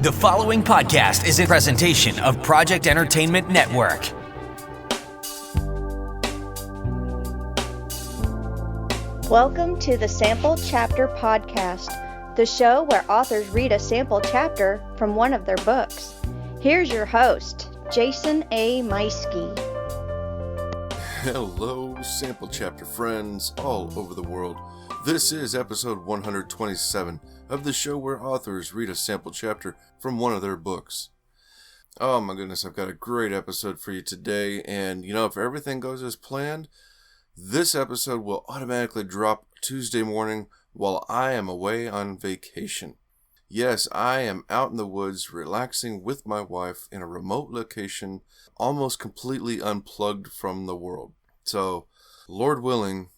The following podcast is a presentation of Project Entertainment Network. Welcome to the Sample Chapter Podcast, the show where authors read a sample chapter from one of their books. Here's your host, Jason A. Meiske. Hello, Sample Chapter friends all over the world. This is episode 127 of the show where authors read a sample chapter from one of their books. Oh my goodness, I've got a great episode for you today, and if everything goes as planned, this episode will automatically drop Tuesday morning while I am away on vacation. Yes, I am out in the woods relaxing with my wife in a remote location, almost completely unplugged from the world. So, Lord willing,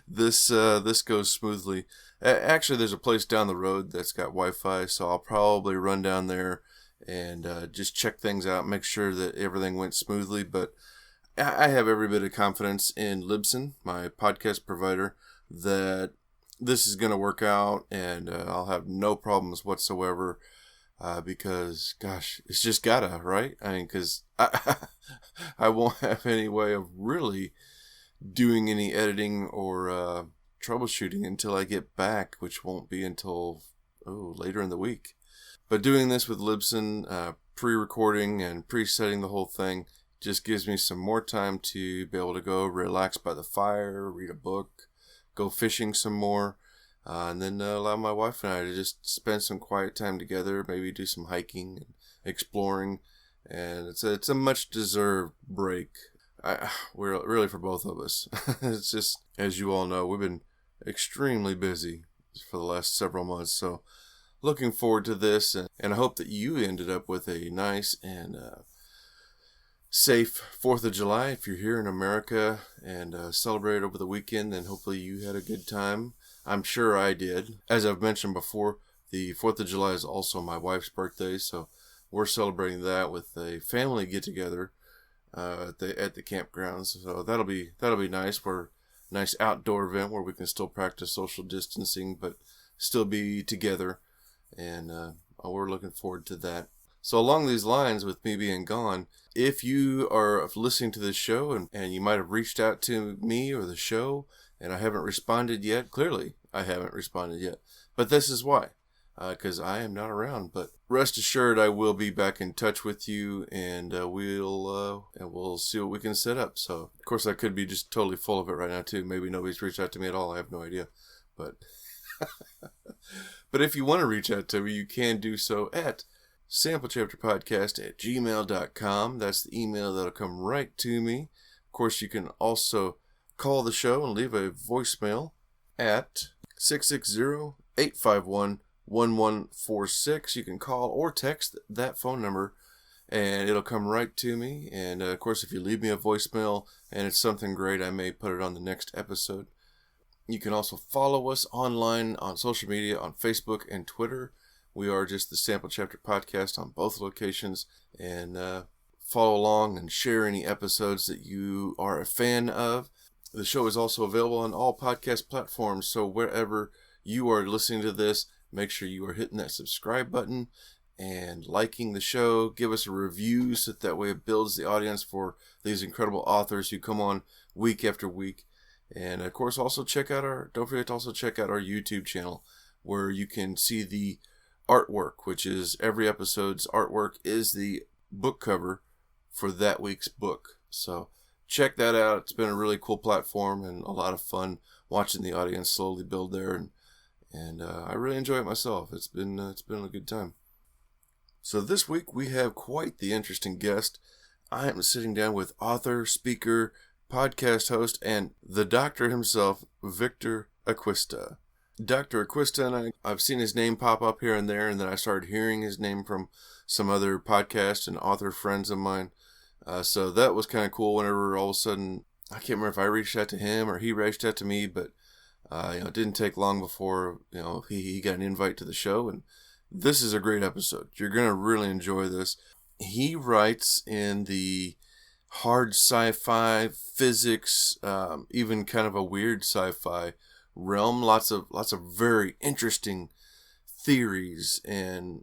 this goes smoothly. Actually, there's a place down the road that's got Wi-Fi, so I'll probably run down there and just check things out, make sure that everything went smoothly. But I have every bit of confidence in Libsyn, my podcast provider, that this is going to work out, and I'll have no problems whatsoever. Because, gosh, it's just gotta, right? I mean, because I won't have any way of really doing any editing or troubleshooting until I get back, which won't be until later in the week. But doing this with Libsyn, pre-recording and pre-setting the whole thing, just gives me some more time to be able to go relax by the fire, read a book, go fishing some more. And then allow my wife and I to just spend some quiet time together, maybe do some hiking and exploring. And it's a much deserved break. We're really for both of us. It's just, as you all know, we've been extremely busy for the last several months. So looking forward to this, and I hope that you ended up with a nice and safe 4th of July. If you're here in America and celebrate over the weekend, then hopefully you had a good time. I'm sure I did. As I've mentioned before, the 4th of July is also my wife's birthday, so we're celebrating that with a family get-together at the campgrounds. So that'll be nice. We're a nice outdoor event where we can still practice social distancing, but still be together, and we're looking forward to that. So along these lines, with me being gone, if you are listening to this show and you might have reached out to me or the show, and I haven't responded yet, clearly I haven't responded yet. But this is why, because I am not around. But rest assured, I will be back in touch with you, and we'll see what we can set up. So, of course, I could be just totally full of it right now, too. Maybe nobody's reached out to me at all. I have no idea. But, but if you want to reach out to me, you can do so at samplechapterpodcast@gmail.com. That's the email that'll come right to me. Of course, you can also call the show and leave a voicemail at 660-851-1146. You can call or text that phone number, and it'll come right to me. And, of course, if you leave me a voicemail and it's something great, I may put it on the next episode. You can also follow us online on social media on Facebook and Twitter. We are just the Sample Chapter Podcast on both locations. And follow along and share any episodes that you are a fan of. The show is also available on all podcast platforms, so wherever you are listening to this, make sure you are hitting that subscribe button and liking the show. Give us a review so that way it builds the audience for these incredible authors who come on week after week. And of course, don't forget to also check out our YouTube channel, where you can see the artwork, which is every episode's artwork is the book cover for that week's book. So check that out. It's been a really cool platform and a lot of fun watching the audience slowly build there, and I really enjoy it myself. It's been a good time. So this week we have quite the interesting guest. I am sitting down with author, speaker, podcast host, and the doctor himself, Victor Acquista. Dr. Acquista, and I've seen his name pop up here and there, and then I started hearing his name from some other podcast and author friends of mine. So that was kind of cool whenever all of a sudden, I can't remember if I reached out to him or he reached out to me, but it didn't take long before he got an invite to the show, and this is a great episode. You're going to really enjoy this. He writes in the hard sci-fi, physics, even kind of a weird sci-fi realm. Lots of very interesting theories and,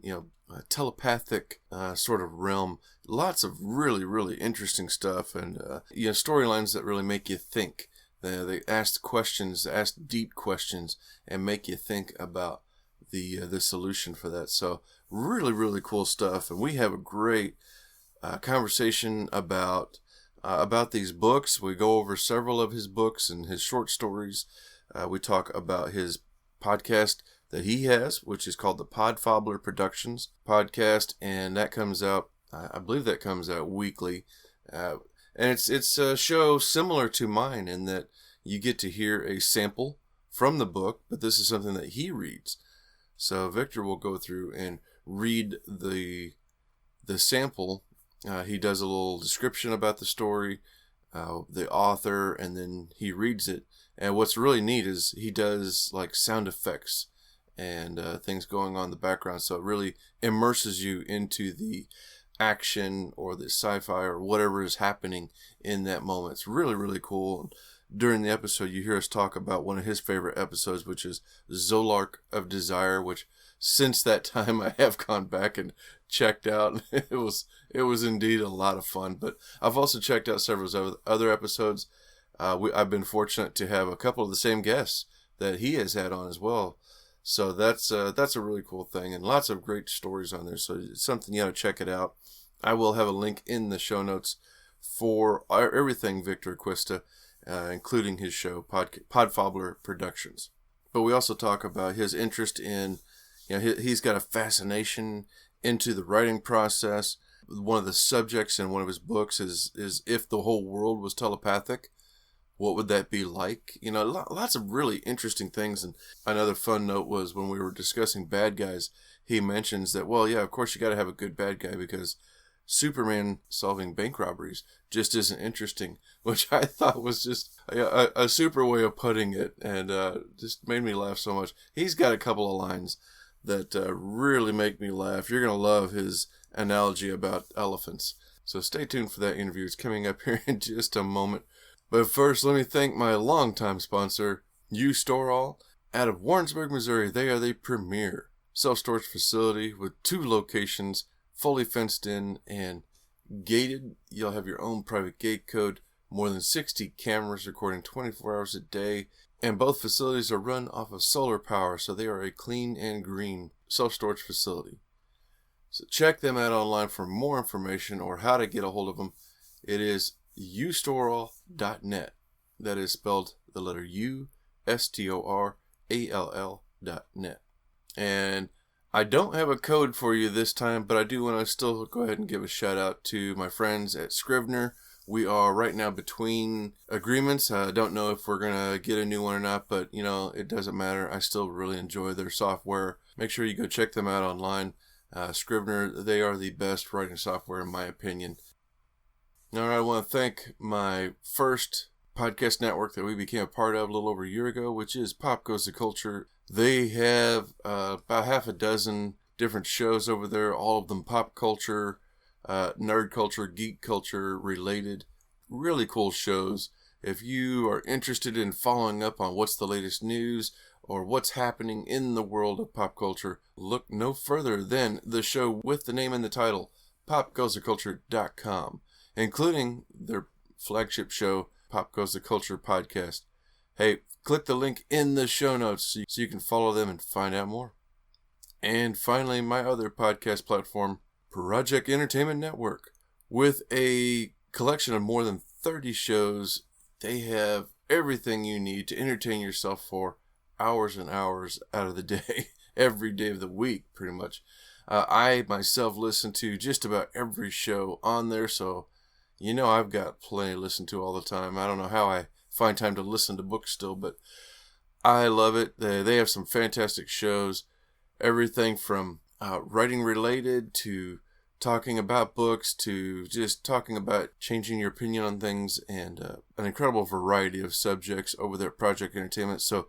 telepathic sort of realm. Lots of really, really interesting stuff, and, storylines that really make you think. They ask questions, ask deep questions, and make you think about the solution for that. So really, really cool stuff. And we have a great conversation about these books. We go over several of his books and his short stories. We talk about his podcast that he has, which is called the Podfobler Productions podcast, and that comes out, I believe that comes out weekly. And it's a show similar to mine in that you get to hear a sample from the book, but this is something that he reads. So Victor will go through and read the sample. He does a little description about the story, the author, and then he reads it. And what's really neat is he does like sound effects and things going on in the background. So it really immerses you into the action or the sci-fi or whatever is happening in that moment. It's really, really cool. And during the episode, you hear us talk about one of his favorite episodes, which is Zolark of Desire, which since that time I have gone back and checked out. It was indeed a lot of fun. But I've also checked out several other episodes. I've been fortunate to have a couple of the same guests that he has had on as well. So that's a really cool thing, and lots of great stories on there. So it's something you got to check it out. I will have a link in the show notes for everything Victor Acquista, including his show, Podfobler Productions. But we also talk about his interest in, he's got a fascination into the writing process. One of the subjects in one of his books is if the whole world was telepathic, what would that be like? Lots of really interesting things. And another fun note was when we were discussing bad guys, he mentions that, well, yeah, of course you got to have a good bad guy because Superman solving bank robberies just isn't interesting, which I thought was just a super way of putting it, and just made me laugh so much. He's got a couple of lines that really make me laugh. You're going to love his analogy about elephants. So stay tuned for that interview. It's coming up here in just a moment. But first, let me thank my longtime sponsor, U-Tor-All. Out of Warrensburg, Missouri, they are the premier self-storage facility with 2 locations, fully fenced in and gated. You'll have your own private gate code, more than 60 cameras recording 24 hours a day, and both facilities are run off of solar power, so they are a clean and green self-storage facility. So check them out online for more information or how to get a hold of them. It is U-Tor-All.net. That is spelled the letter U, STORALL.net. And I don't have a code for you this time, but I do want to still go ahead and give a shout out to my friends at Scrivener. We are right now between agreements. I don't know if we're going to get a new one or not, but it doesn't matter. I still really enjoy their software. Make sure you go check them out online. Scrivener, they are the best writing software in my opinion. All right, I want to thank my first podcast network that we became a part of a little over a year ago, which is Pop Goes the Culture. They have about half a dozen different shows over there, all of them pop culture, nerd culture, geek culture related. Really cool shows. If you are interested in following up on what's the latest news or what's happening in the world of pop culture, look no further than the show with the name in the title, popgoestheculture.com, including their flagship show, Pop Goes the Culture Podcast. Hey, click the link in the show notes so you can follow them and find out more. And finally, my other podcast platform, Project Entertainment Network. With a collection of more than 30 shows, they have everything you need to entertain yourself for hours and hours out of the day, every day of the week, pretty much. I myself listen to just about every show on there, so I've got plenty to listen to all the time. I don't know how I find time to listen to books still, but I love it. They have some fantastic shows, everything from writing related to talking about books to just talking about changing your opinion on things, and an incredible variety of subjects over there at Project Entertainment. So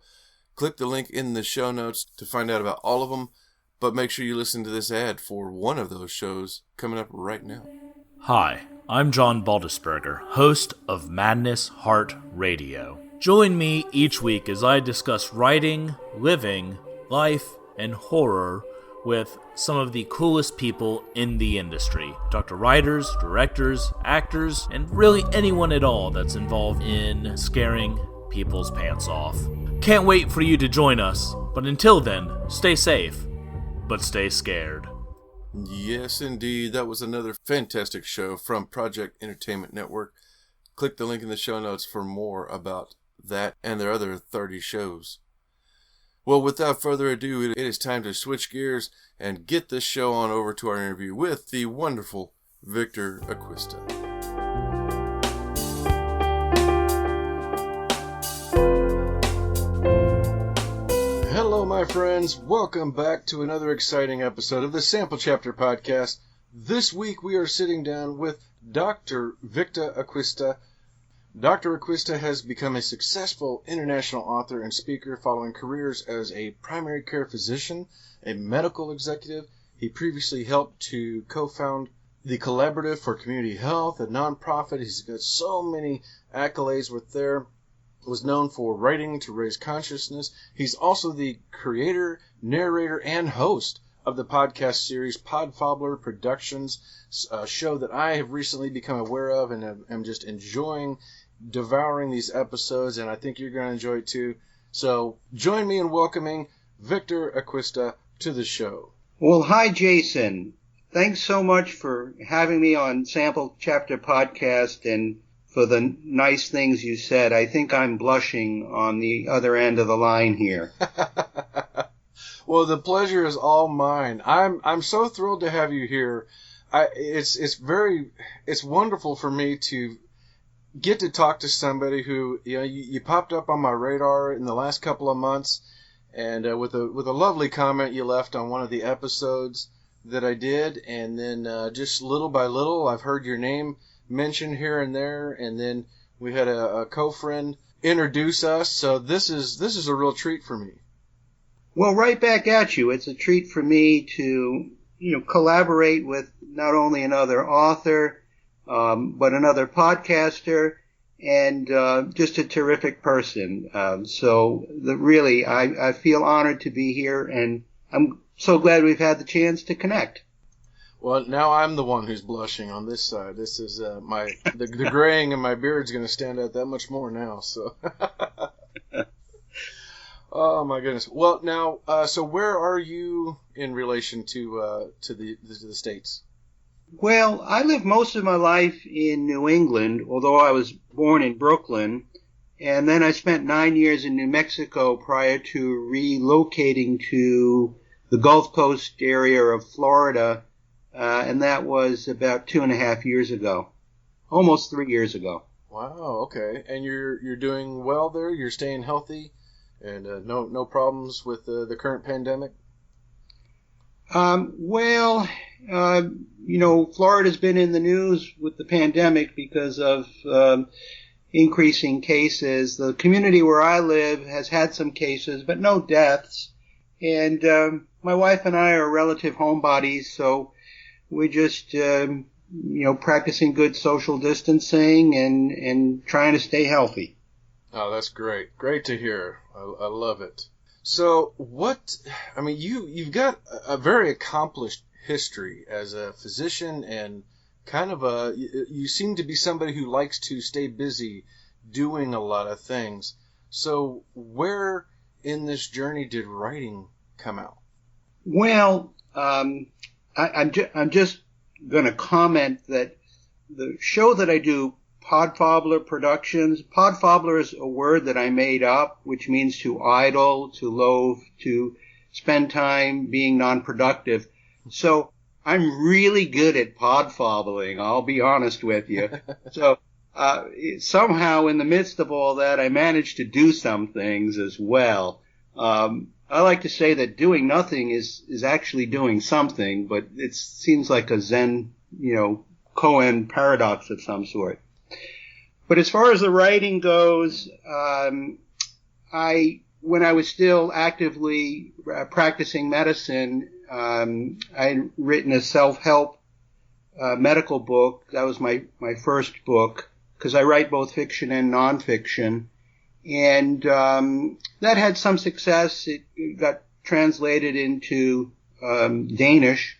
click the link in the show notes to find out about all of them, but make sure you listen to this ad for one of those shows coming up right now. Hi, I'm John Baldisberger, host of Madness Heart Radio. Join me each week as I discuss writing, living, life, and horror with some of the coolest people in the industry. Talk to writers, directors, actors, and really anyone at all that's involved in scaring people's pants off. Can't wait for you to join us, but until then, stay safe, but stay scared. Yes, indeed. That was another fantastic show from Project Entertainment Network. Click the link in the show notes for more about that and their other 30 shows. Well, without further ado, it is time to switch gears and get this show on over to our interview with the wonderful Victor Acquista. Hello, my friends. Welcome back to another exciting episode of the Sample Chapter Podcast. This week we are sitting down with Dr. Victor Acquista. Dr. Acquista has become a successful international author and speaker following careers as a primary care physician, a medical executive. He previously helped to co-found the Collaborative for Community Health, a nonprofit. He's got so many accolades with there. Was known for writing to raise consciousness. He's also the creator, narrator, and host of the podcast series Podfobler Productions, a show that I have recently become aware of and am just enjoying devouring these episodes, and I think you're going to enjoy it too. So join me in welcoming Victor Acquista to the show. Well, hi, Jason. Thanks so much for having me on Sample Chapter Podcast and for the nice things you said. I think I'm blushing on the other end of the line here. Well, the pleasure is all mine. I'm so thrilled to have you here. It's wonderful for me to get to talk to somebody who, you popped up on my radar in the last couple of months, and with a lovely comment you left on one of the episodes that I did, and then just little by little I've heard your name mentioned here and there, and then we had a co-friend introduce us, so this is a real treat for me. Well, right back at you. It's a treat for me to collaborate with not only another author, but another podcaster, and just a terrific person. Really, I feel honored to be here, and I'm so glad we've had the chance to connect. Well, now I'm the one who's blushing on this side. This is the graying in my beard's going to stand out that much more now. So, oh my goodness. Well, now, so where are you in relation to the States? Well, I lived most of my life in New England, although I was born in Brooklyn, and then I spent 9 years in New Mexico prior to relocating to the Gulf Coast area of Florida. And that was about 2.5 years ago, almost 3 years ago. Wow. Okay. And you're doing well there. You're staying healthy, and no problems with the current pandemic. Florida's been in the news with the pandemic because of increasing cases. The community where I live has had some cases, but no deaths. And my wife and I are relative homebodies, so we're just, practicing good social distancing and trying to stay healthy. Oh, that's great. Great to hear. I love it. So you've got a very accomplished history as a physician, and kind of you seem to be somebody who likes to stay busy doing a lot of things. So where in this journey did writing come out? Well, I'm just going to comment that the show that I do, Podfobler Productions, Podfobler is a word that I made up, which means to idle, to loaf, to spend time being non-productive. So I'm really good at podfobbling, I'll be honest with you. So somehow in the midst of all that, I managed to do some things as well. I like to say that doing nothing is actually doing something, but it seems like a Zen, koan paradox of some sort. But as far as the writing goes, when I was still actively practicing medicine, I'd written a self-help medical book. That was my first book, because I write both fiction and nonfiction. And that had some success. It got translated into Danish,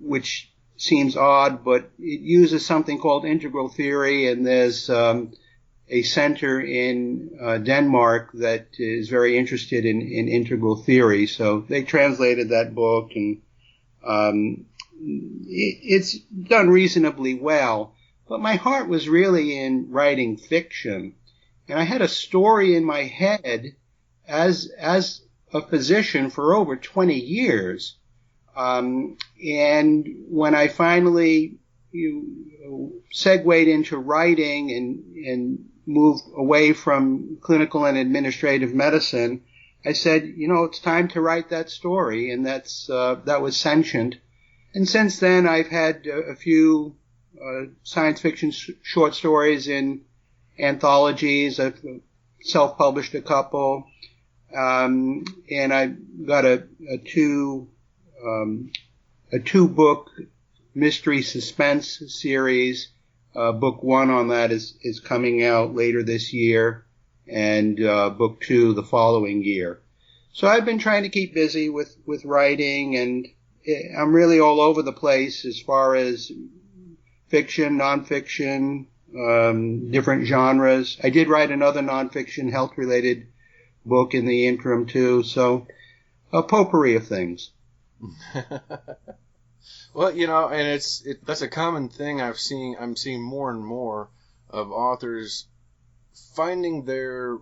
which seems odd, but it uses something called integral theory, and there's a center in Denmark that is very interested in integral theory. So they translated that book, and it's done reasonably well. But my heart was really in writing fiction. And I had a story in my head as a physician for over 20 years. And when I finally segued into writing and moved away from clinical and administrative medicine, I said, it's time to write that story, and that was Sentient. And since then, I've had a few science fiction short stories in anthologies. I've self-published a couple, and I've got a two-book mystery suspense series. Book 1 on that is coming out later this year, and book 2 the following year. So I've been trying to keep busy with writing, and I'm really all over the place as far as fiction, nonfiction, different genres. I did write another nonfiction health-related book in the interim too, so a potpourri of things. Well, and that's a common thing I'm seeing more and more of authors finding their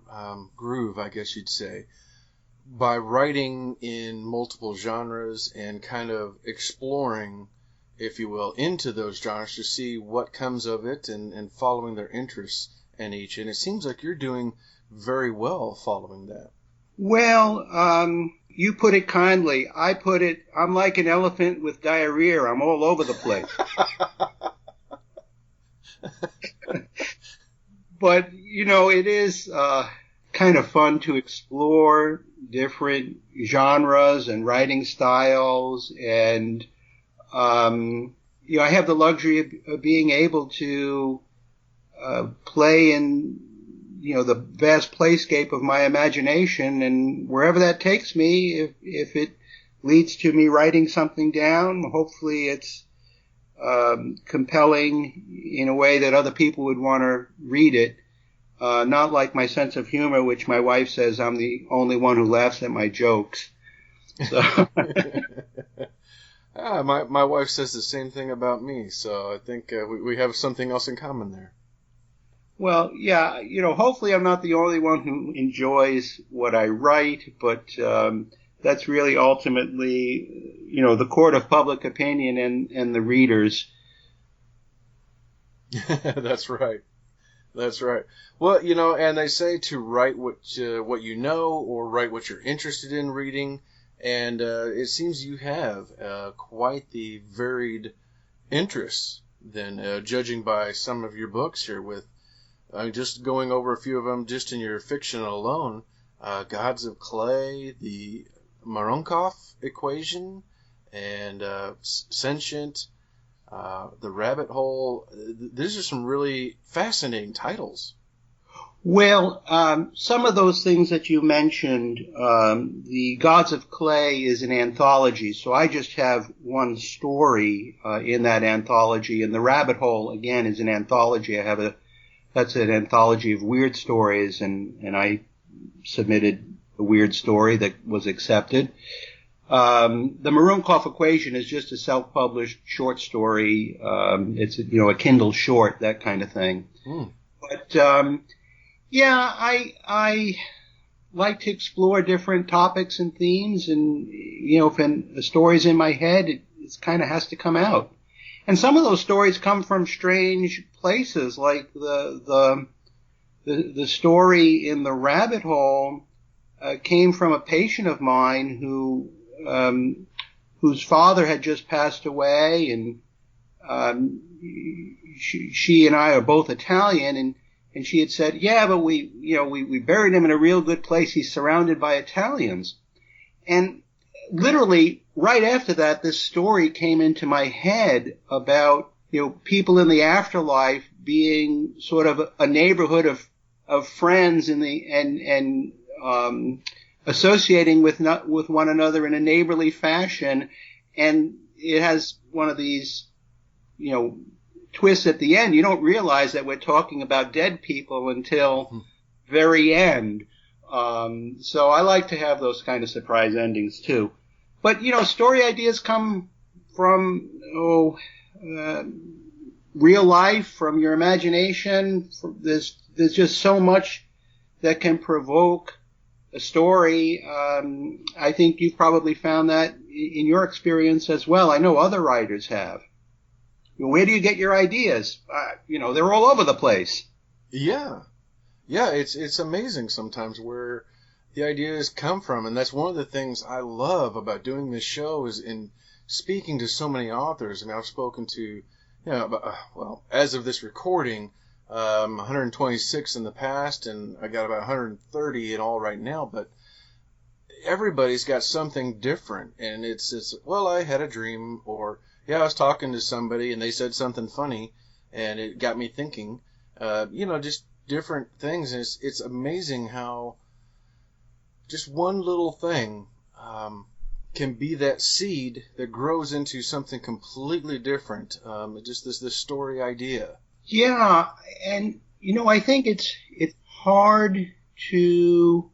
groove, I guess you'd say, by writing in multiple genres and kind of exploring, if you will, into those genres to see what comes of it and following their interests in each. And it seems like you're doing very well following that. Well, you put it kindly. I put it, I'm like an elephant with diarrhea. I'm all over the place. But, it is kind of fun to explore different genres and writing styles. And, I have the luxury of being able to play in the vast playscape of my imagination, and wherever that takes me, if it leads to me writing something down, hopefully it's compelling in a way that other people would want to read it. Not like my sense of humor, which my wife says I'm the only one who laughs at my jokes. So. My wife says the same thing about me, so I think we have something else in common there. Well, yeah, hopefully I'm not the only one who enjoys what I write, but that's really ultimately, the court of public opinion and the readers. That's right. That's right. Well, and they say to write what you know, or write what you're interested in reading, and it seems you have quite the varied interests, then, judging by some of your books here with just going over a few of them just in your fiction alone, Gods of Clay, the Marunkoff equation, and Sentient, the Rabbit Hole. These are some really fascinating titles. Well, some of those things that you mentioned, the Gods of Clay is an anthology, so I just have one story in that anthology, and the Rabbit Hole, again, is an anthology. That's an anthology of weird stories, and I submitted a weird story that was accepted. The Marunkoff equation is just a self-published short story. It's a Kindle short, that kind of thing. But I like to explore different topics and themes, and if a story's in my head, it kind of has to come out. And some of those stories come from strange places, like the story in the Rabbit Hole came from a patient of mine whose father had just passed away, and she and I are both Italian, and she had said, yeah, but we buried him in a real good place. He's surrounded by Italians. And literally right after that, this story came into my head about, people in the afterlife being sort of a neighborhood of friends and associating with one another in a neighborly fashion, and it has one of these, twists at the end. You don't realize that we're talking about dead people until very end. So I like to have those kind of surprise endings too. But story ideas come from real life, from your imagination. There's just so much that can provoke a story. I think you've probably found that in your experience as well. I know other writers have. Where do you get your ideas? They're all over the place. Yeah, it's amazing sometimes where the ideas come from, and that's one of the things I love about doing this show is in speaking to so many authors. I mean, I've spoken to, as of this recording, 126 in the past, and I got about 130 in all right now, but everybody's got something different, and it's I had a dream, or I was talking to somebody and they said something funny and it got me thinking, just different things. And it's amazing how just one little thing can be that seed that grows into something completely different. Just this story idea. Yeah, and I think it's hard to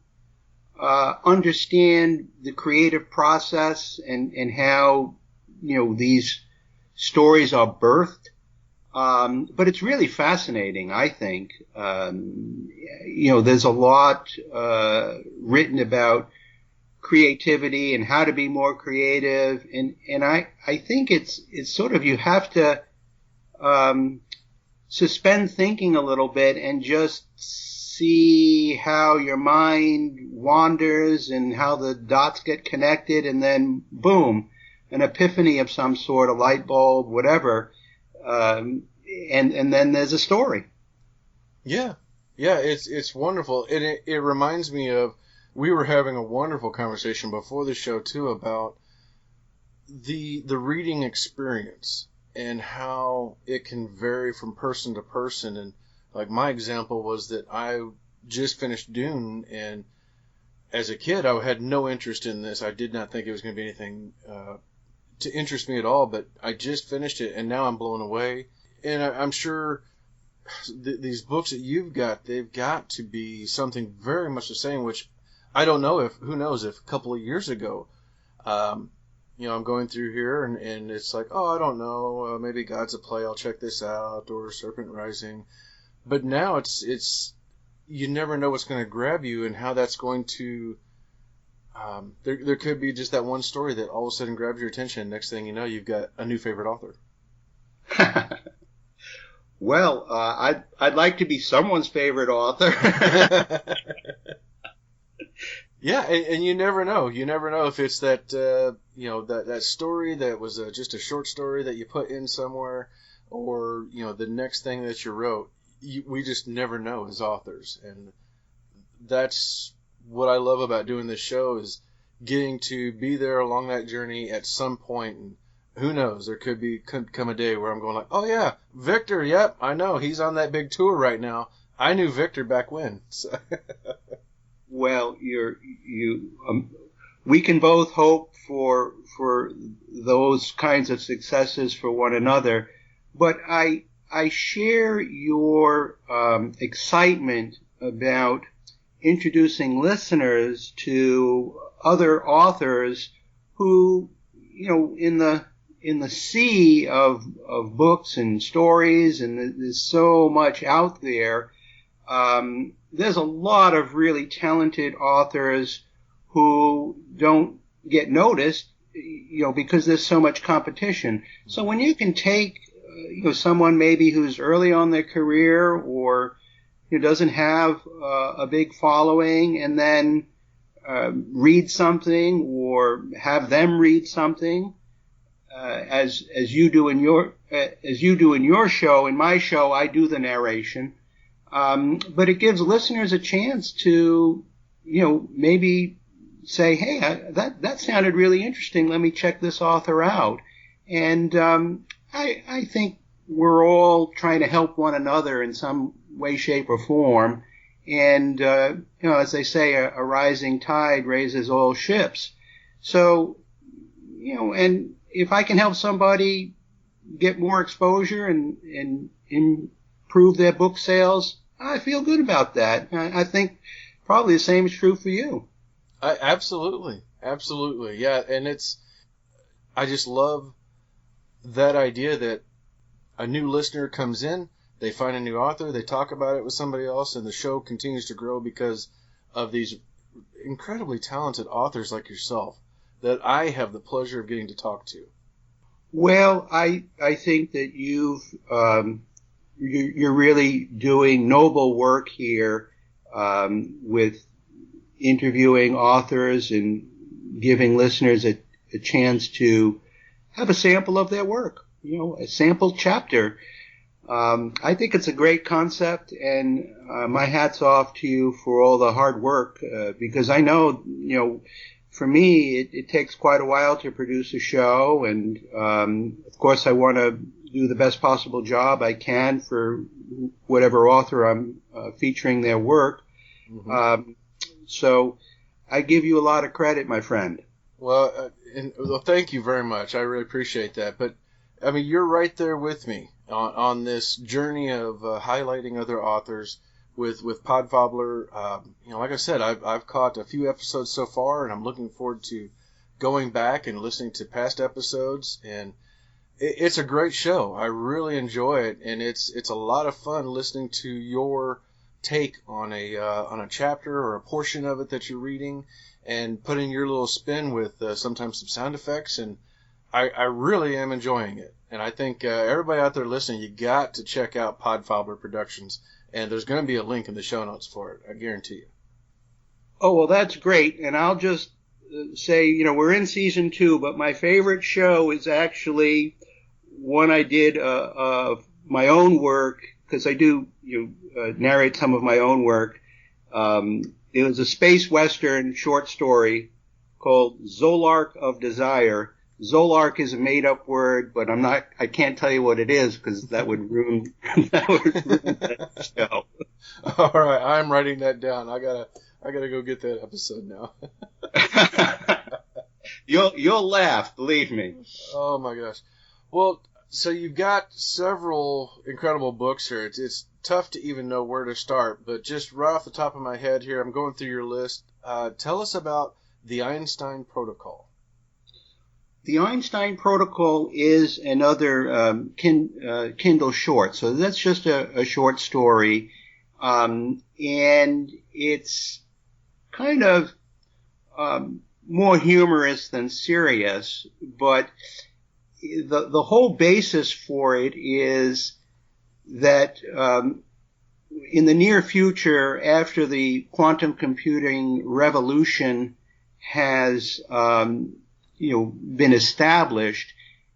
understand the creative process and how these stories are birthed. But it's really fascinating, I think. There's a lot written about creativity and how to be more creative, and I think it's sort of, you have to suspend thinking a little bit and just see how your mind wanders and how the dots get connected, and then boom, an epiphany of some sort, a light bulb, whatever, and then there's a story. Yeah, it's wonderful. It reminds me of, we were having a wonderful conversation before the show too about the reading experience and how it can vary from person to person. And like my example was that I just finished Dune, and as a kid I had no interest in this. I did not think it was going to be anything to interest me at all, but I just finished it and now I'm blown away. And I'm sure these books that you've got, they've got to be something very much the same, which I don't know if, who knows if a couple of years ago, I'm going through here and it's like, I don't know, maybe God's a Play, I'll check this out, or Serpent Rising. But now it's you never know what's going to grab you and how that's going to, there could be just that one story that all of a sudden grabs your attention, and next thing you know, you've got a new favorite author. Well, I'd like to be someone's favorite author. Yeah, and you never know. You never know if it's that, that story that was just a short story that you put in somewhere, or, the next thing that you wrote. We just never know as authors. And that's what I love about doing this show, is getting to be there along that journey at some point. And who knows, there could come a day where I'm going like, oh yeah, Victor, yep, I know, he's on that big tour right now. I knew Victor back when. So. Well, we can both hope for those kinds of successes for one another, but I share your excitement about introducing listeners to other authors who, in the sea of books and stories, and there's so much out there. There's a lot of really talented authors who don't get noticed, because there's so much competition. So when you can take, someone maybe who's early on their career, or doesn't have a big following, and then read something, or have them read something, as you do in your show. In my show, I do the narration. But it gives listeners a chance to, maybe say, hey, that sounded really interesting. Let me check this author out. And I think we're all trying to help one another in some way, shape, or form. And, as they say, a rising tide raises all ships. So, and if I can help somebody get more exposure and improve their book sales, I feel good about that. I think probably the same is true for you. Absolutely. Yeah. And I just love that idea that a new listener comes in, they find a new author, they talk about it with somebody else, and the show continues to grow because of these incredibly talented authors like yourself that I have the pleasure of getting to talk to. Well, I think that you're really doing noble work here with interviewing authors and giving listeners a chance to have a sample of their work, a sample chapter. I think it's a great concept, and my hat's off to you for all the hard work, because I know, for me, it takes quite a while to produce a show, and of course I want to do the best possible job I can for whatever author I'm featuring their work. Mm-hmm. So I give you a lot of credit, my friend. Well, thank you very much. I really appreciate that. But, I mean, you're right there with me on this journey of highlighting other authors with Podfobler. Like I said, I've caught a few episodes so far, and I'm looking forward to going back and listening to past episodes. And it's a great show. I really enjoy it, and it's a lot of fun listening to your take on a chapter or a portion of it that you're reading, and putting your little spin with sometimes some sound effects. And I really am enjoying it. And I think everybody out there listening, you got to check out Podfobler Productions. And there's going to be a link in the show notes for it, I guarantee you. Oh, well, that's great. And I'll just say, we're in season 2, but my favorite show is actually one I did of my own work, because I do narrate some of my own work. It was a space western short story called Zolark of Desire. Zolark is a made-up word, but I can't tell you what it is because that would ruin that show. All right, I'm writing that down. I gotta go get that episode now. You'll laugh, believe me. Oh my gosh. Well, so you've got several incredible books here. It's tough to even know where to start, but just right off the top of my head here, I'm going through your list. Tell us about the Einstein Protocol. The Einstein Protocol is another Kindle short, so that's just a short story, and it's kind of more humorous than serious, but the whole basis for it is that in the near future, after the quantum computing revolution has been established,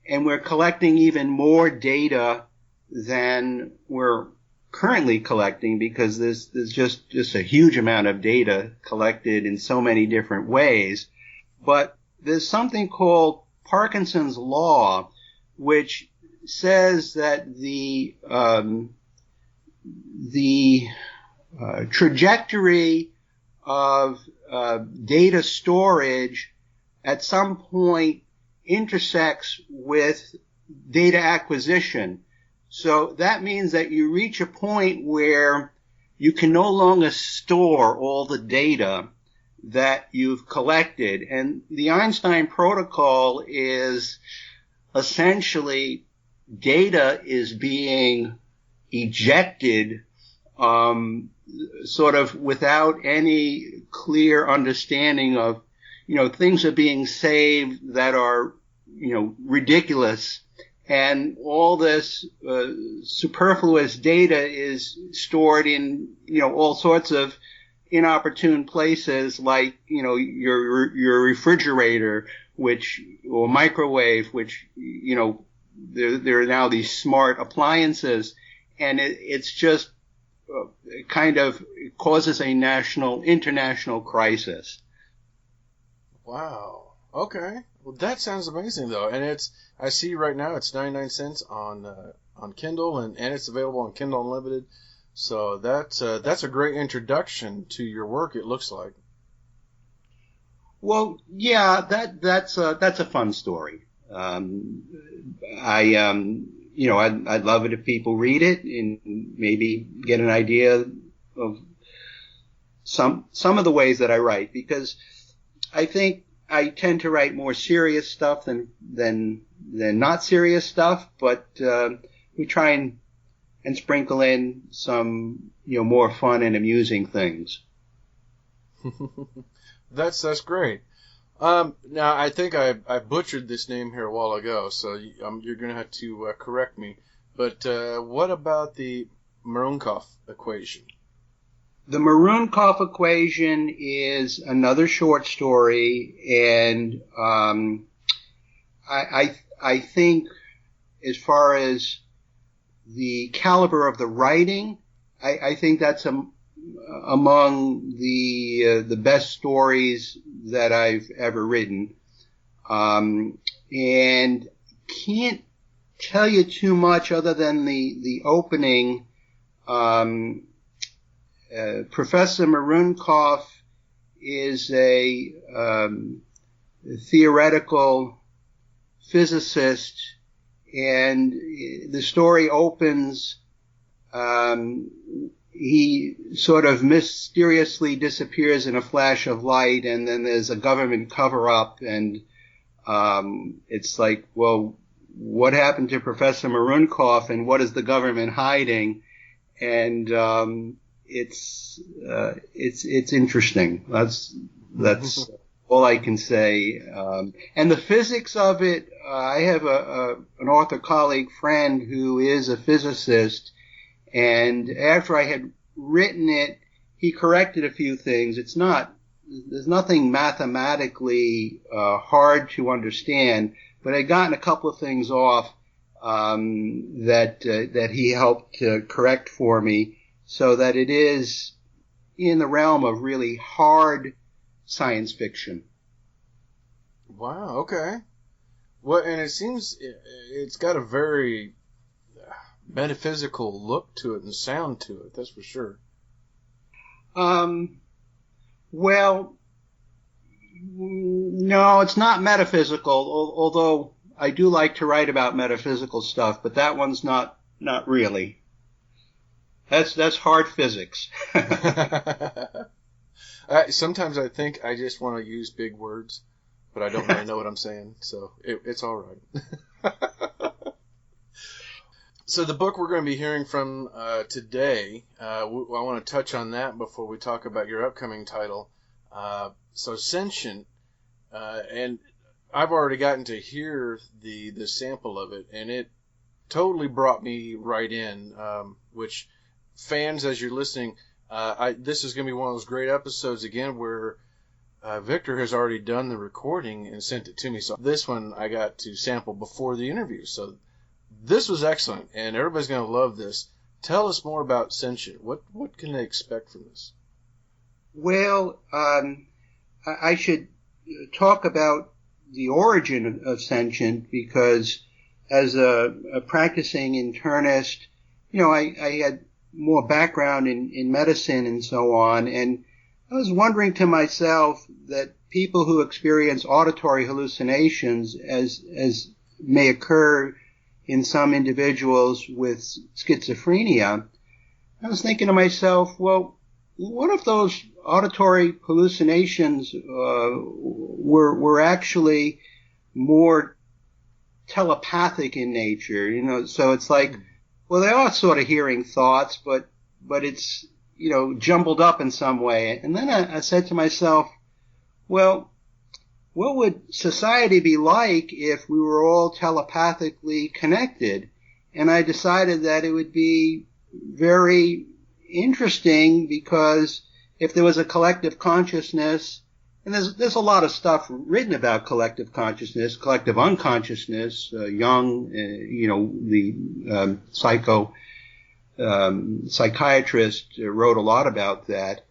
and we're collecting even more data than we're currently collecting, because there's just a huge amount of data collected in so many different ways. But there's something called Parkinson's Law, which says that the trajectory of data storage at some point intersects with data acquisition. So that means that you reach a point where you can no longer store all the data that you've collected. And the Einstein Protocol is essentially data is being ejected sort of without any clear understanding of, things are being saved that are, ridiculous. And all this superfluous data is stored in, all sorts of inopportune places, like, your refrigerator, or microwave, which, there are now these smart appliances. And it's just kind of causes a international crisis. Wow. Okay. Well, that sounds amazing, though. And I see right now it's 99 cents on Kindle, and it's available on Kindle Unlimited. So that's a great introduction to your work, it looks like. Well, yeah, that's a fun story. I'd love it if people read it and maybe get an idea of some of the ways that I write, because I think I tend to write more serious stuff than not serious stuff, but we try and sprinkle in some more fun and amusing things. That's great. Now, I think I butchered this name here a while ago, so you're going to have to correct me. But what about the Maroonkov equation? The Maroonkov equation is another short story, and I think as far as the caliber of the writing, I think that's among the best stories that I've ever written, and can't tell you too much other than the opening. Professor Maroonkov is a theoretical physicist, and the story opens. He sort of mysteriously disappears in a flash of light, and then there's a government cover-up, and it's like, well, what happened to Professor Maroonkov, and what is the government hiding? And it's interesting. That's all I can say. And the physics of it, I have an author colleague friend who is a physicist. And after I had written it, he corrected a few things. There's nothing mathematically hard to understand, but I'd gotten a couple of things off that he helped to correct for me, so that it is in the realm of really hard science fiction. Wow. Okay. Well, and it seems it's got a very metaphysical look to it and sound to it, that's for sure. Well, no, it's not metaphysical, although I do like to write about metaphysical stuff, but that one's not really. That's hard physics. Sometimes I think I just want to use big words, but I don't really know what I'm saying, so it's all right. So the book we're going to be hearing from today, I want to touch on that before we talk about your upcoming title. So Sentient, and I've already gotten to hear the sample of it, and it totally brought me right in, which fans, as you're listening, this is going to be one of those great episodes again where Victor has already done the recording and sent it to me. So this one I got to sample before the interview. So this was excellent, and everybody's going to love this. Tell us more about Sentient. What can they expect from this? Well, I should talk about the origin of Sentient, because as a practicing internist, I had more background in medicine and so on, and I was wondering to myself that people who experience auditory hallucinations, as may occur in some individuals with schizophrenia, I was thinking to myself, well, what if those auditory hallucinations were actually more telepathic in nature? So it's like, well, they are sort of hearing thoughts, but it's, jumbled up in some way. And then I said to myself, well, what would society be like if we were all telepathically connected? And I decided that it would be very interesting, because if there was a collective consciousness, and there's a lot of stuff written about collective consciousness, collective unconsciousness. Jung, the psychiatrist, wrote a lot about that.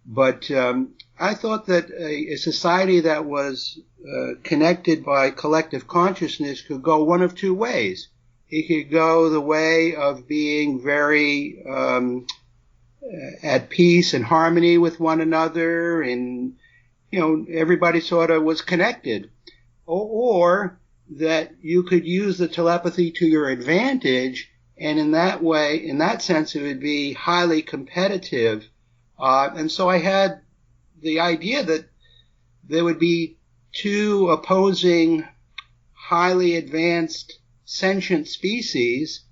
But I thought that a society that was connected by collective consciousness could go one of two ways. It could go the way of being very at peace and harmony with one another, and everybody sort of was connected, or that you could use the telepathy to your advantage, and in that sense, it would be highly competitive. And so I had the idea that there would be two opposing, highly advanced sentient species,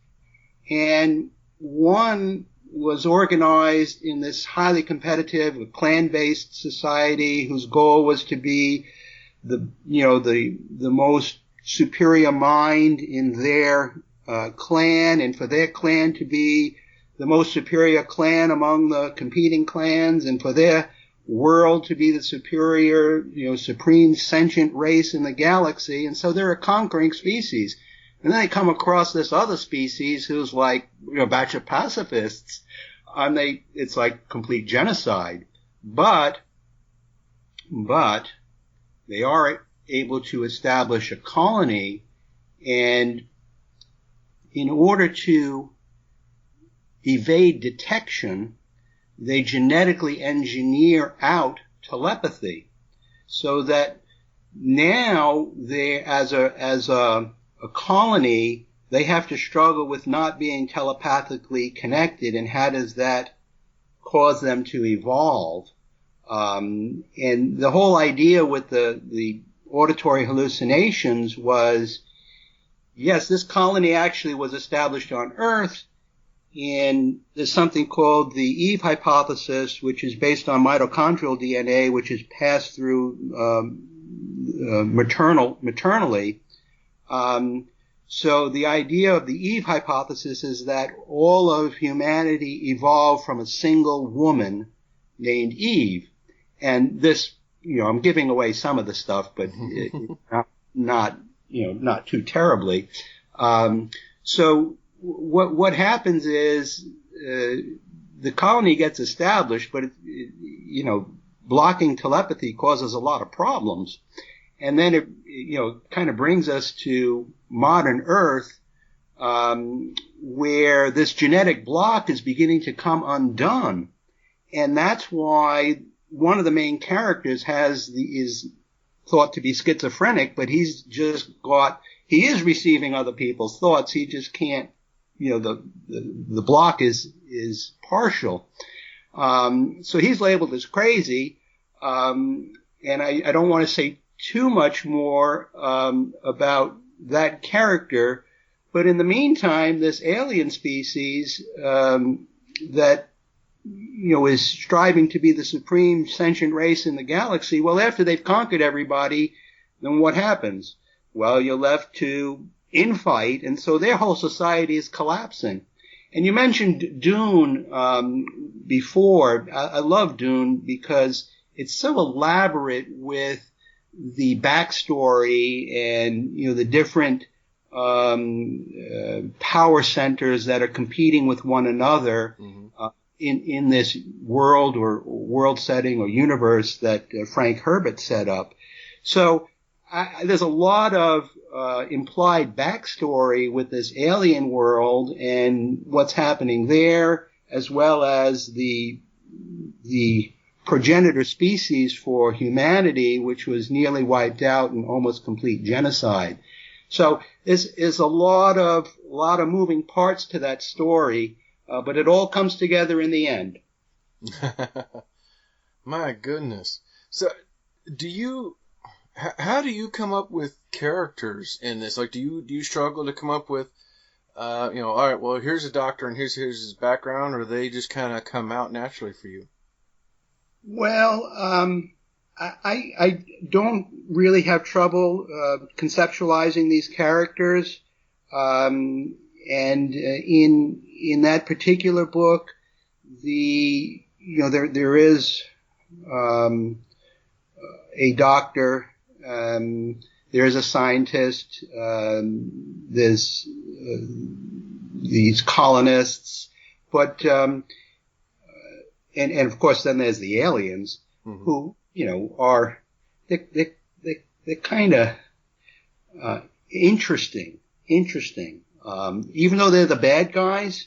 and one was organized in this highly competitive, clan-based society whose goal was to be the most superior mind in their clan, and for their clan to be the most superior clan among the competing clans, and for their world to be the superior, supreme sentient race in the galaxy. And so they're a conquering species. And then they come across this other species who's like, a batch of pacifists, and it's like complete genocide. But they are able to establish a colony, and in order to evade detection, they genetically engineer out telepathy, so that now they, as a colony, they have to struggle with not being telepathically connected, and how does that cause them to evolve? And the whole idea with the auditory hallucinations was, yes, this colony actually was established on Earth, and there's something called the Eve hypothesis, which is based on mitochondrial DNA, which is passed through maternally. So the idea of the Eve hypothesis is that all of humanity evolved from a single woman named Eve. And this, I'm giving away some of the stuff, but not too terribly. So what happens is, the colony gets established, but blocking telepathy causes a lot of problems. And then it, kind of brings us to modern Earth, where this genetic block is beginning to come undone. And that's why one of the main characters is thought to be schizophrenic, but he is receiving other people's thoughts. He just can't, the block is partial. So he's labeled as crazy. And I don't want to say too much more about that character, but in the meantime, this alien species that is striving to be the supreme sentient race in the galaxy, well, after they've conquered everybody, then what happens? Well, you're left to infight, and so their whole society is collapsing. And you mentioned Dune before. I love Dune because it's so elaborate with the backstory and the different power centers that are competing with one another in this world or world setting or universe that Frank Herbert set up. So there's a lot of implied backstory with this alien world and what's happening there, as well as the progenitor species for humanity, which was nearly wiped out in almost complete genocide. So there's a lot of moving parts to that story, but it all comes together in the end. My goodness. So how do you come up with characters in this? Like, do you struggle to come up with, all right, well, here's a doctor and here's his background, or they just kind of come out naturally for you? Well, I don't really have trouble conceptualizing these characters, and in that particular book, there is a doctor, there is a scientist, there's these colonists, but and of course then there's the aliens, who are they're kind of interesting. Even though they're the bad guys,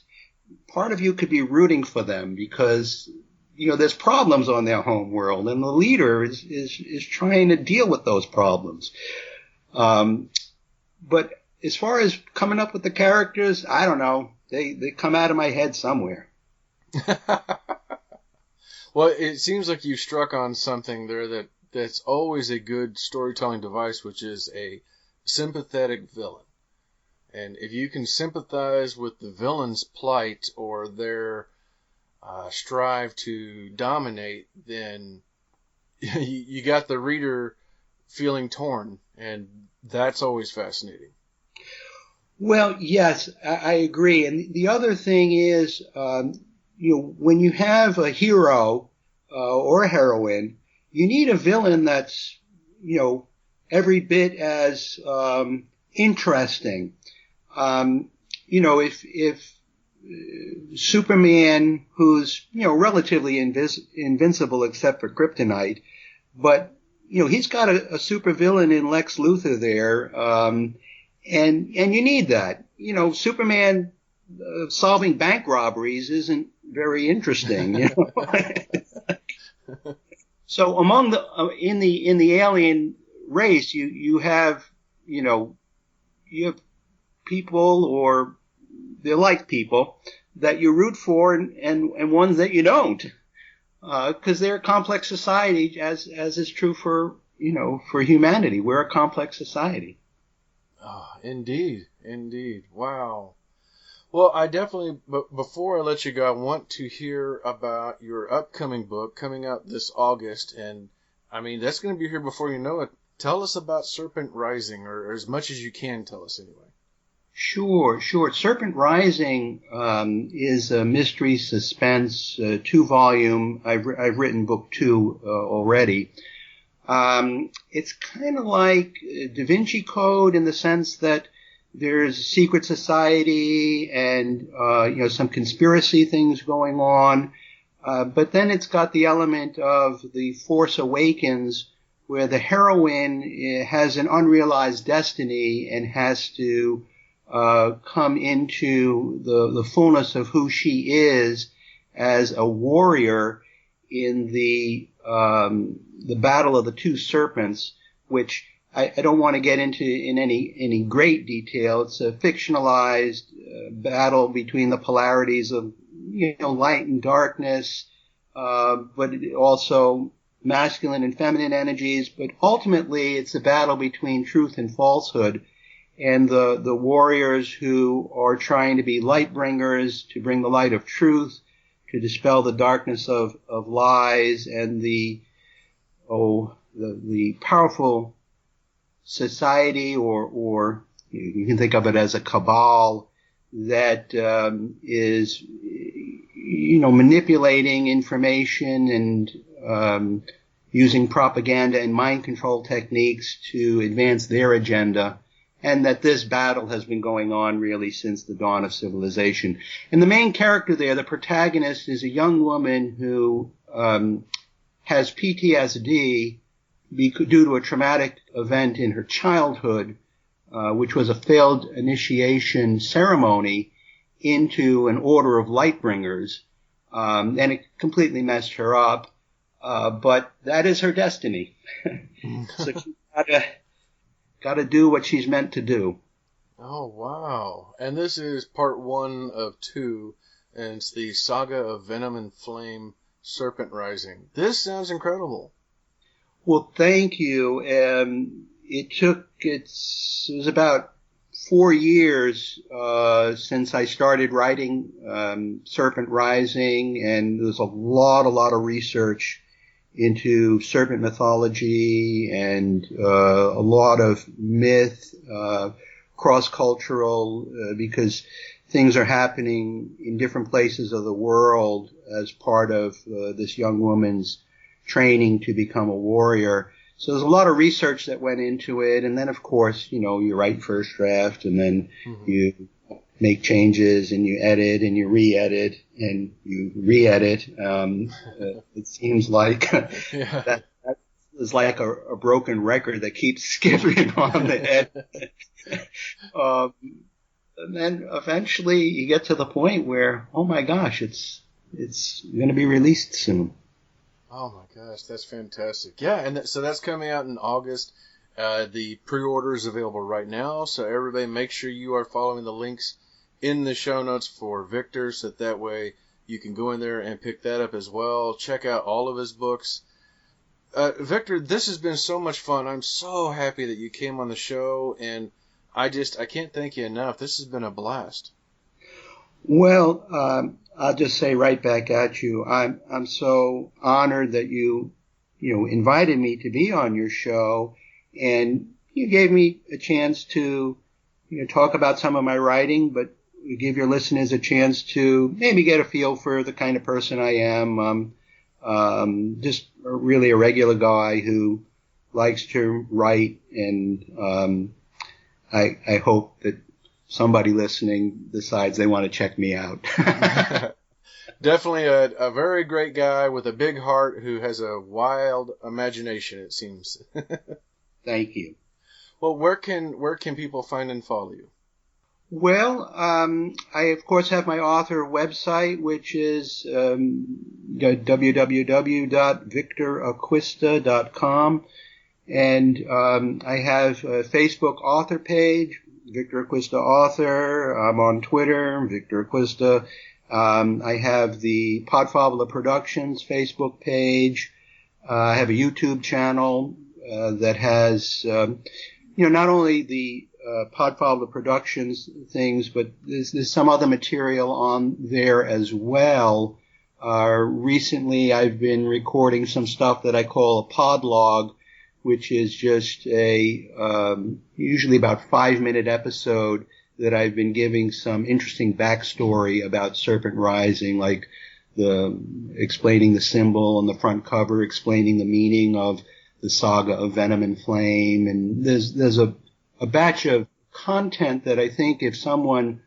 part of you could be rooting for them because, there's problems on their home world, and the leader is trying to deal with those problems. But as far as coming up with the characters, I don't know. They come out of my head somewhere. Well, it seems like you struck on something there that's always a good storytelling device, which is a sympathetic villain. And if you can sympathize with the villain's plight or their strive to dominate, then you got the reader feeling torn, and that's always fascinating. Well, yes, I agree. And the other thing is, when you have a hero or a heroine, you need a villain that's, every bit as interesting. If Superman, who's, relatively invincible except for kryptonite, but, he's got a supervillain in Lex Luthor there, and you need that. Superman solving bank robberies isn't very interesting, So among in the alien race, you have people, or they're like people that you root for, and ones that you don't, because they're a complex society, as is true for humanity. We're a complex society. Oh, indeed. Wow. Well, I definitely, but before I let you go, I want to hear about your upcoming book coming out this August, and I mean, that's going to be here before you know it. Tell us about Serpent Rising, or as much as you can tell us anyway. Sure. Serpent Rising is a mystery suspense 2-volume. I've written book 2 already. It's kind of like Da Vinci Code in the sense that there's a secret society and some conspiracy things going on, but then it's got the element of The Force Awakens, where the heroine has an unrealized destiny and has to come into the fullness of who she is as a warrior in the Battle of the Two Serpents, which I don't want to get into in any great detail. It's a fictionalized battle between the polarities of light and darkness, but also masculine and feminine energies. But ultimately, it's a battle between truth and falsehood, and the warriors who are trying to be light bringers, to bring the light of truth, to dispel the darkness of lies, and the powerful society, or you can think of it as a cabal that is manipulating information and using propaganda and mind control techniques to advance their agenda, and that this battle has been going on really since the dawn of civilization. And the main character there, the protagonist, is a young woman who has PTSD due to a traumatic event in her childhood, which was a failed initiation ceremony into an order of Lightbringers, and it completely messed her up. But that is her destiny. So she's got to do what she's meant to do. Oh, wow. And this is part 1 of 2, and it's the Saga of Venom and Flame, Serpent Rising. This sounds incredible. Well, thank you. It was about 4 years since I started writing Serpent Rising, and there's a lot of research into serpent mythology and a lot of myth, cross-cultural, because things are happening in different places of the world as part of this young woman's training to become a warrior. So there's a lot of research that went into it. And then, of course, you write first draft, and then you make changes, and you edit, and you re-edit, and you re-edit. It seems like that is like a broken record that keeps skipping on the edit. And then eventually you get to the point where, oh my gosh, it's going to be released soon. Oh my gosh, that's fantastic. Yeah, and so that's coming out in August. The pre-order is available right now, so everybody make sure you are following the links in the show notes for Victor, so that way you can go in there and pick that up as well. Check out all of his books. Victor, this has been so much fun. I'm so happy that you came on the show, and I can't thank you enough. This has been a blast. Well, I'll just say right back at you, I'm so honored that you invited me to be on your show, and you gave me a chance to talk about some of my writing, but you give your listeners a chance to maybe get a feel for the kind of person I am. Just really a regular guy who likes to write, and I hope that somebody listening decides they want to check me out. Definitely a very great guy with a big heart who has a wild imagination, it seems. Thank you. Well, where can people find and follow you? Well, I of course have my author website, which is www.victoracquista.com, and I have a Facebook author page, Victor Acquista Author. I'm on Twitter, Victor Acquista. I have the Podfobler Productions Facebook page. I have a YouTube channel that has, not only the Podfobler Productions things, but there's some other material on there as well. Recently, I've been recording some stuff that I call a podlog, which is just a usually about 5-minute episode that I've been giving some interesting backstory about Serpent Rising, like explaining the symbol on the front cover, explaining the meaning of the saga of Venom and Flame, and there's a batch of content that I think if someone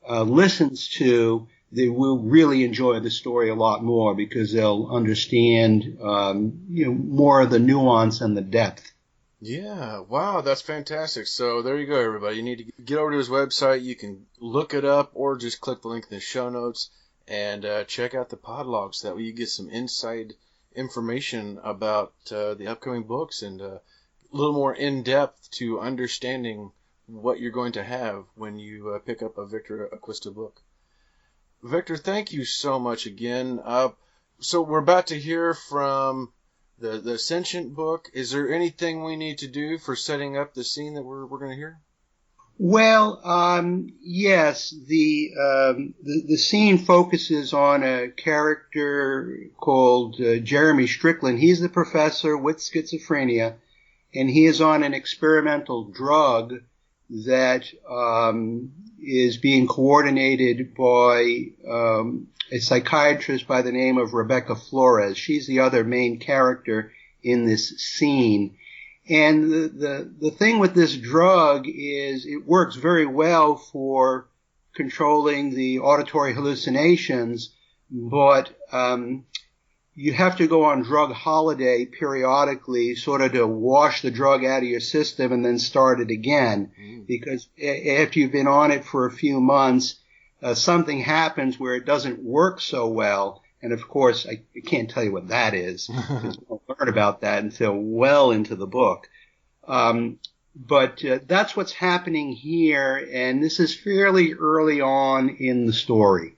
listens to, they will really enjoy the story a lot more, because they'll understand more of the nuance and the depth. Yeah, wow, that's fantastic. So there you go, everybody. You need to get over to his website. You can look it up or just click the link in the show notes and check out the podlogs. That way you get some inside information about the upcoming books and a little more in-depth to understanding what you're going to have when you pick up a Victor Acquista book. Victor, thank you so much again. So we're about to hear from the Sentient book. Is there anything we need to do for setting up the scene that we're going to hear? Well, yes. The scene focuses on a character called Jeremy Strickland. He's the professor with schizophrenia, and he is on an experimental drug that is being coordinated by a psychiatrist by the name of Rebecca Flores. She's the other main character in this scene. And the thing with this drug is it works very well for controlling the auditory hallucinations, but you have to go on drug holiday periodically, sort of to wash the drug out of your system and then start it again. Because after you've been on it for a few months, something happens where it doesn't work so well. And of course, I can't tell you what that is, because we'll learn about that until well into the book. But that's what's happening here, and this is fairly early on in the story.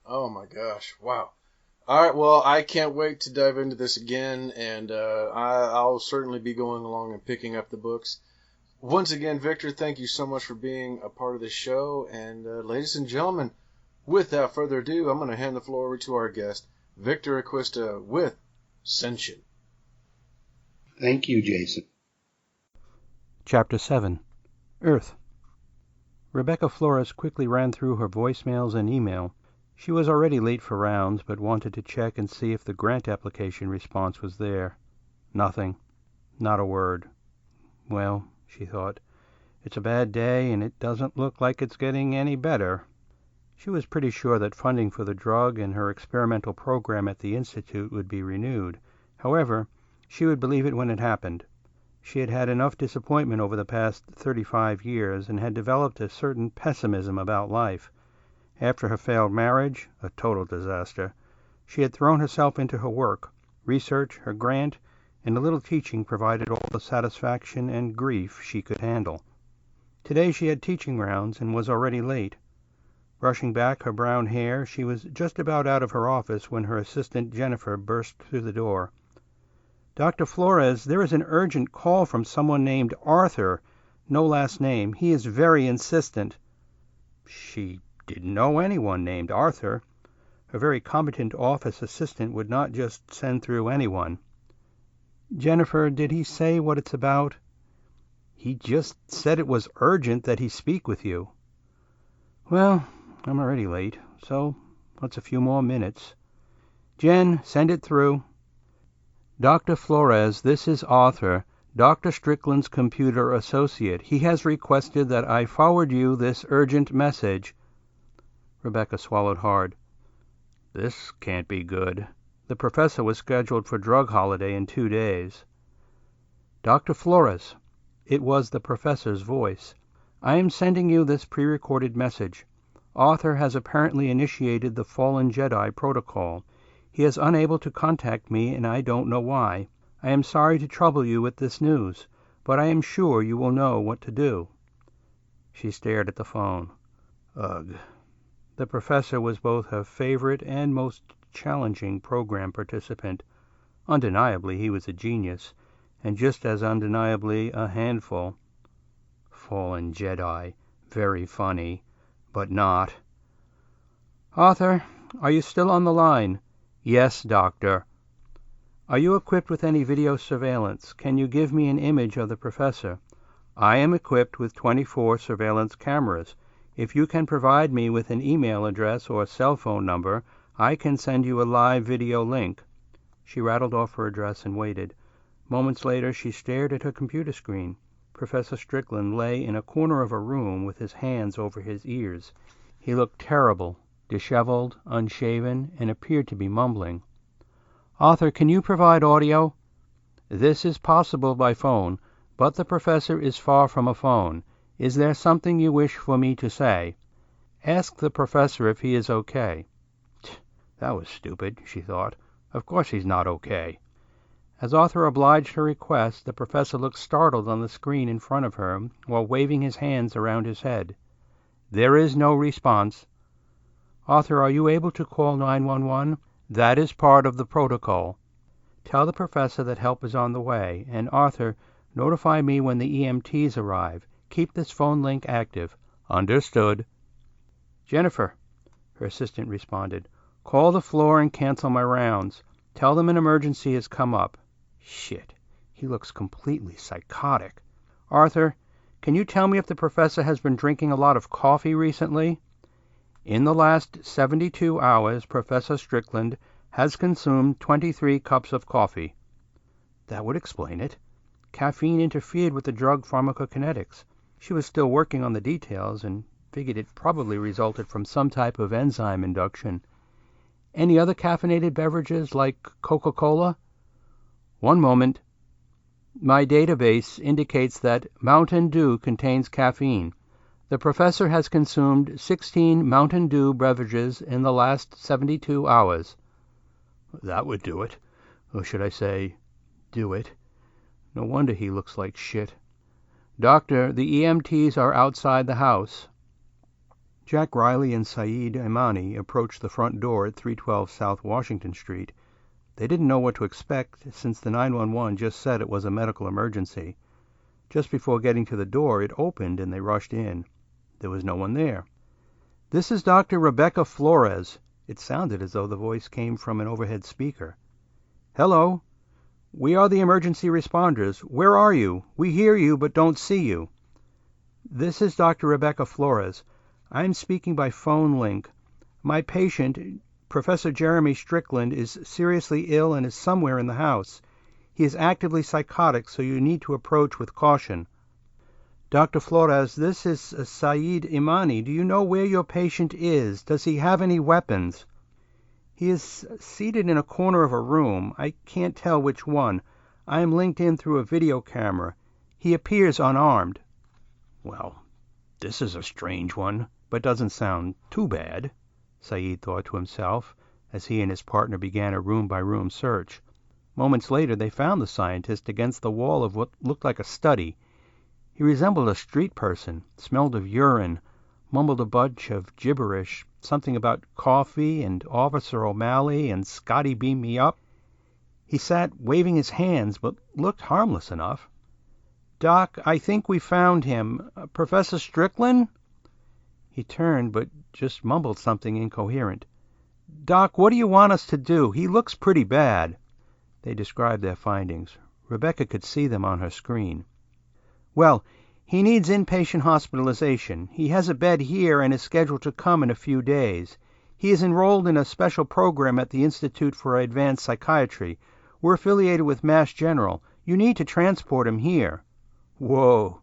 Oh my gosh, wow. All right, well, I can't wait to dive into this again, and I'll certainly be going along and picking up the books. Once again, Victor, thank you so much for being a part of this show, and ladies and gentlemen, without further ado, I'm going to hand the floor over to our guest, Victor Acquista, with Sentient. Thank you, Jason. Chapter 7. Earth. Rebecca Flores quickly ran through her voicemails and email. She was already late for rounds, but wanted to check and see if the grant application response was there. Nothing. Not a word. Well, she thought, it's a bad day, and it doesn't look like it's getting any better. She was pretty sure that funding for the drug and her experimental program at the Institute would be renewed. However, she would believe it when it happened. She had had enough disappointment over the past 35 years and had developed a certain pessimism about life. After her failed marriage, a total disaster, she had thrown herself into her work. Research, her grant, and a little teaching provided all the satisfaction and grief she could handle. Today she had teaching rounds and was already late. Brushing back her brown hair, she was just about out of her office when her assistant Jennifer burst through the door. "Dr. Flores, there is an urgent call from someone named Arthur. No last name. He is very insistent." She didn't know anyone named Arthur. Her very competent office assistant would not just send through anyone. "Jennifer, did he say what it's about?" "He just said it was urgent that he speak with you." "Well, I'm already late, so what's a few more minutes? Jen, send it through." "Dr. Flores, this is Arthur, Dr. Strickland's computer associate. He has requested that I forward you this urgent message." Rebecca swallowed hard. This can't be good. The professor was scheduled for drug holiday in 2 days. "Dr. Flores," it was the professor's voice, "I am sending you this pre-recorded message. Arthur has apparently initiated the Fallen Jedi protocol. He is unable to contact me, and I don't know why. I am sorry to trouble you with this news, but I am sure you will know what to do." She stared at the phone. Ugh. The professor was both her favorite and most challenging program participant. Undeniably he was a genius, and just as undeniably a handful. Fallen Jedi. Very funny. But not. "Arthur, are you still on the line?" "Yes, doctor." "Are you equipped with any video surveillance? Can you give me an image of the professor?" "I am equipped with 24 surveillance cameras. If you can provide me with an email address or cell phone number, I can send you a live video link." She rattled off her address and waited. Moments later she stared at her computer screen. Professor Strickland lay in a corner of a room with his hands over his ears. He looked terrible, disheveled, unshaven, and appeared to be mumbling. "Arthur, can you provide audio?" "This is possible by phone, but the professor is far from a phone. Is there something you wish for me to say?" "Ask the professor if he is okay." That was stupid, she thought. Of course he's not okay. As Arthur obliged her request, the professor looked startled on the screen in front of her while waving his hands around his head. "There is no response." "Arthur, are you able to call 911? That is part of the protocol." "Tell the professor that help is on the way, and Arthur, notify me when the EMTs arrive. Keep this phone link active." "Understood." "Jennifer," her assistant responded, "call the floor and cancel my rounds. Tell them an emergency has come up." Shit, he looks completely psychotic. "Arthur, can you tell me if the professor has been drinking a lot of coffee recently?" "In the last 72 hours, Professor Strickland has consumed 23 cups of coffee." That would explain it. Caffeine interfered with the drug pharmacokinetics. She was still working on the details and figured it probably resulted from some type of enzyme induction. "Any other caffeinated beverages, like Coca-Cola?" "One moment. My database indicates that Mountain Dew contains caffeine. The professor has consumed 16 Mountain Dew beverages in the last 72 hours. That would do it. Or should I say, do it? No wonder he looks like shit. "Doctor, the EMTs are outside the house." Jack Riley and Saeed Imani approached the front door at 312 South Washington Street. They didn't know what to expect, since the 911 just said it was a medical emergency. Just before getting to the door, it opened and they rushed in. There was no one there. "This is Dr. Rebecca Flores." It sounded as though the voice came from an overhead speaker. "Hello. We are the emergency responders. Where are you? We hear you but don't see you." "This is Dr. Rebecca Flores. I am speaking by phone link. My patient, Professor Jeremy Strickland, is seriously ill and is somewhere in the house. He is actively psychotic, so you need to approach with caution." "Dr. Flores, this is Saeed Imani. Do you know where your patient is? Does he have any weapons?" "He is seated in a corner of a room. I can't tell which one. I am linked in through a video camera. He appears unarmed." "Well, this is a strange one, but doesn't sound too bad," Saeed thought to himself, as he and his partner began a room-by-room search. Moments later they found the scientist against the wall of what looked like a study. He resembled a street person, smelled of urine, mumbled a bunch of gibberish, something about coffee and Officer O'Malley and Scotty beam me up. He sat waving his hands, but looked harmless enough. "Doc, I think we found him. Professor Strickland?" He turned, but just mumbled something incoherent. "Doc, what do you want us to do? He looks pretty bad." They described their findings. Rebecca could see them on her screen. "Well, he needs inpatient hospitalization. He has a bed here and is scheduled to come in a few days. He is enrolled in a special program at the Institute for Advanced Psychiatry. We're affiliated with Mass General. You need to transport him here." "Whoa,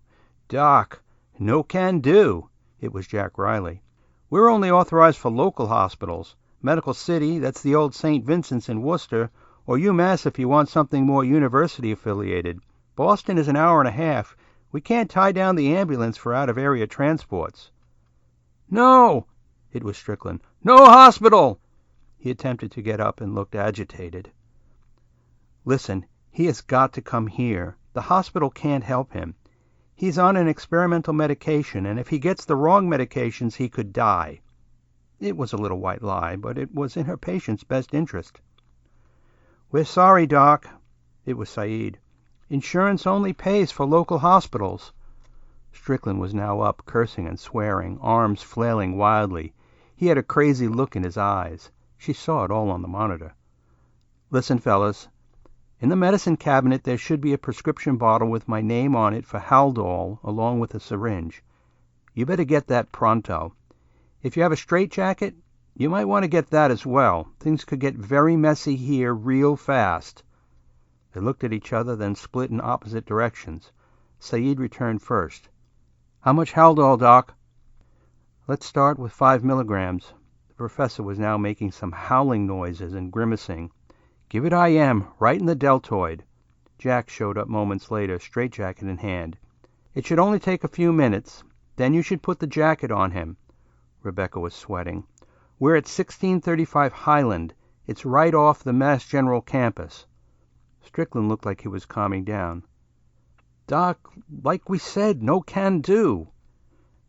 Doc, no can do." It was Jack Riley. "We're only authorized for local hospitals. Medical City, that's the old St. Vincent's in Worcester, or UMass if you want something more university-affiliated. Boston is an hour and a half. We can't tie down the ambulance for out-of-area transports." "No!" It was Strickland. "No hospital!" He attempted to get up and looked agitated. "Listen, he has got to come here. The hospital can't help him. He's on an experimental medication, and if he gets the wrong medications, he could die." It was a little white lie, but it was in her patient's best interest. "We're sorry, Doc." It was Saeed. "Insurance only pays for local hospitals." Strickland was now up, cursing and swearing, arms flailing wildly. He had a crazy look in his eyes. She saw it all on the monitor. "Listen, fellas. In the medicine cabinet there should be a prescription bottle with my name on it for Haldol, along with a syringe. You better get that pronto. If you have a straitjacket, you might want to get that as well. Things could get very messy here real fast." They looked at each other, then split in opposite directions. Saeed returned first. "How much Haldol, Doc?" "Let's start with 5 milligrams." The professor was now making some howling noises and grimacing. "Give it IM, right in the deltoid." Jack showed up moments later, straitjacket in hand. "It should only take a few minutes. Then you should put the jacket on him." Rebecca was sweating. "We're at 1635 Highland. It's right off the Mass General campus." Strickland looked like he was calming down. "Doc, like we said, no can do."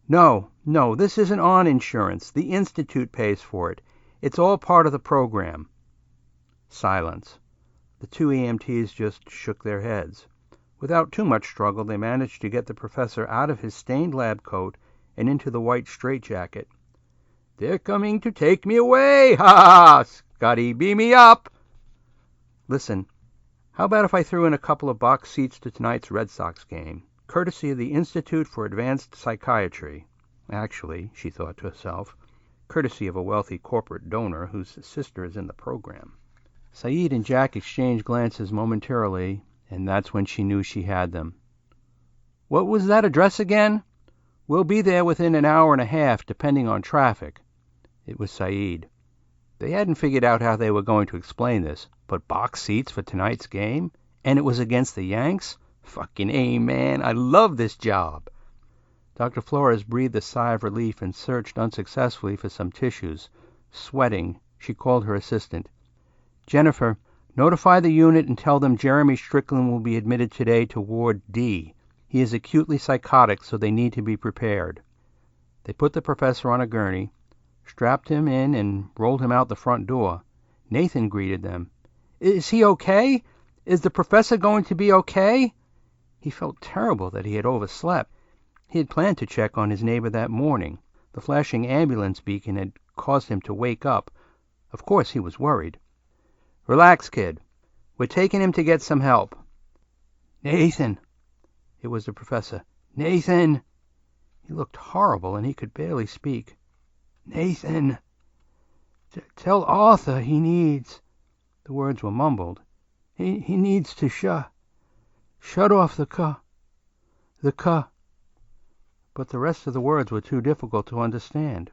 No, this isn't on insurance. The Institute pays for it. It's all part of the program." Silence. The two EMTs just shook their heads. Without too much struggle, they managed to get the professor out of his stained lab coat and into the white straitjacket. "They're coming to take me away! Ha ha! Scotty, beam me up!" "Listen, how about if I threw in a couple of box seats to tonight's Red Sox game, courtesy of the Institute for Advanced Psychiatry? Actually," she thought to herself, courtesy of a wealthy corporate donor whose sister is in the program. Saeed and Jack exchanged glances momentarily, and that's when she knew she had them. "What was that address again?" "We'll be there within an hour and a half, depending on traffic." It was Saeed. They hadn't figured out how they were going to explain this, but box seats for tonight's game? And it was against the Yanks? Fucking A, man, I love this job. Dr. Flores breathed a sigh of relief and searched unsuccessfully for some tissues. Sweating, she called her assistant. "Jennifer, notify the unit and tell them Jeremy Strickland will be admitted today to Ward D. He is acutely psychotic, so they need to be prepared." They put the professor on a gurney, strapped him in, and rolled him out the front door. Nathan greeted them. "Is he okay? Is the professor going to be okay?" He felt terrible that he had overslept. He had planned to check on his neighbor that morning. The flashing ambulance beacon had caused him to wake up. Of course he was worried. "Relax, kid. We're taking him to get some help." "Nathan." It was the professor. "Nathan." He looked horrible, and he could barely speak. "Nathan. Tell Arthur he needs..." The words were mumbled. He needs to shut off the car. But the rest of the words were too difficult to understand.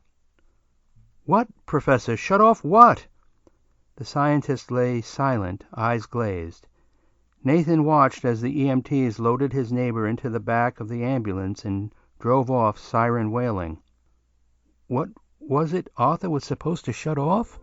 "What, Professor? Shut off what?" The scientist lay silent, eyes glazed. Nathan watched as the EMTs loaded his neighbor into the back of the ambulance and drove off, siren wailing. What was it Arthur was supposed to shut off?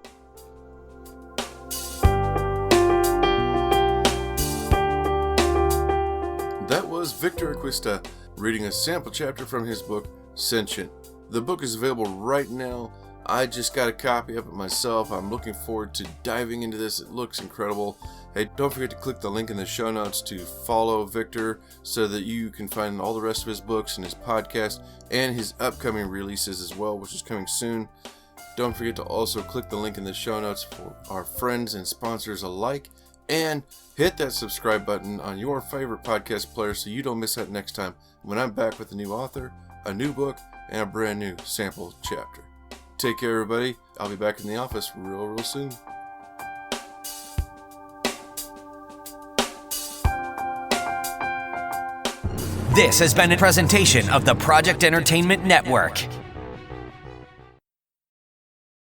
That was Victor Acquista reading a sample chapter from his book, Sentient. The book is available right now. I just got a copy of it myself. I'm looking forward to diving into this. It looks incredible. Hey, don't forget to click the link in the show notes to follow Victor so that you can find all the rest of his books and his podcast and his upcoming releases as well, which is coming soon. Don't forget to also click the link in the show notes for our friends and sponsors alike, and hit that subscribe button on your favorite podcast player so you don't miss out next time when I'm back with a new author, a new book, and a brand new sample chapter. Take care, everybody. I'll be back in the office real soon. This has been a presentation of the Project Entertainment Network.